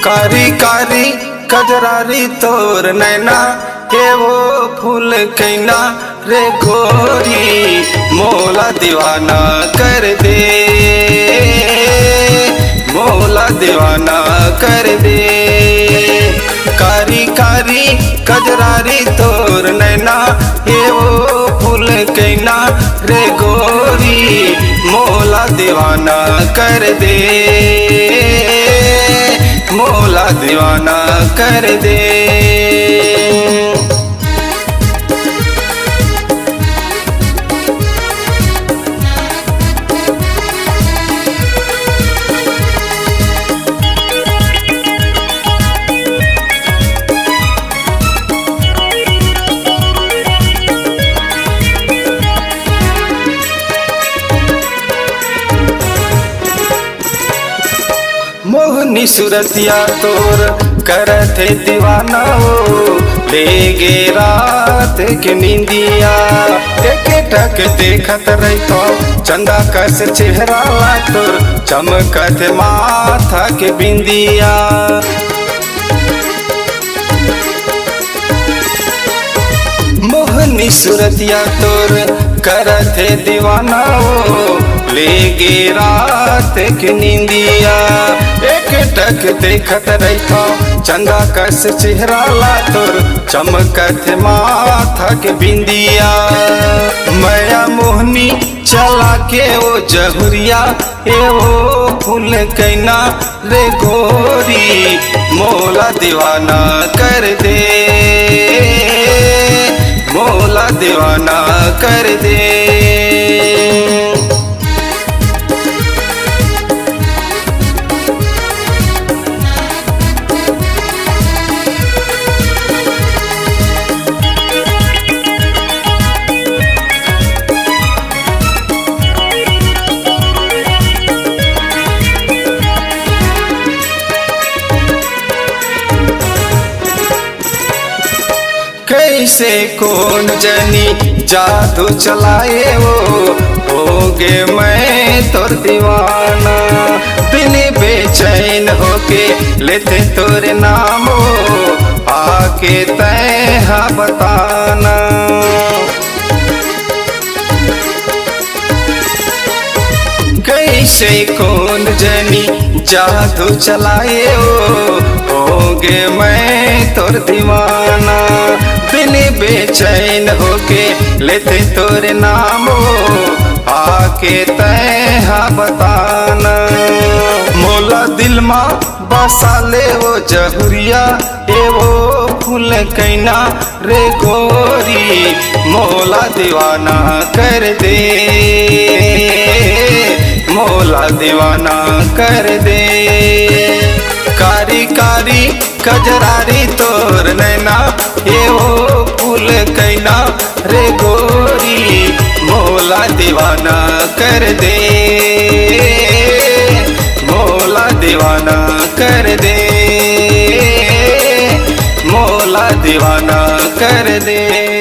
कारी कारी कजरारी तोर नैना के वो फूल कैना रे गोरी मोला दीवाना कर दे, मोला दीवाना कर दे। कारी कारी कजरारी तोर नैना ये वो फूल कैना रे गोरी मोला दीवाना कर दे, मोला दीवाना कर दे। मोहनी सूरतिया तोर करत दीवाना हो ले गे रात के नींदिया एक टक देखत रहितो चंदा कस चेहरा तोर चमकत माथा के बिंदिया। मोहनी सूरतिया तोर करत दीवाना हो ले गे रात के नींदिया एक टक देखत रहितो चंदा कस चेहरा तोर चमकत माथा के बिंदिया। माया मोहनी चला के वो जहुरिया ए वो फूल कैना रे गोरी मोला दीवाना कर दे, मोला दीवाना कर दे। कैसे कौन जनी जादू चलाए वो हो गे मैं तोर दीवाना दिल बेचैन होके लेते तोरे नाम आके तैहा बताना। कैसे कौन जनी जादू चलाए हो गे मैं तोर दीवाना दिल बेचैन होके लेते तोरे नाम आके तैहा बताना। मोला दिल मा बसा ले वो जहुरिया ए वो फूल कैना रे गोरी मोला दीवाना कर दे, मोला दीवाना कर दे। कारी कारी कजरारी तोर नैना ये वो फूल कैना रे गोरी मोला दीवाना कर दे, मोला दीवाना कर दे, मोला दीवाना कर दे।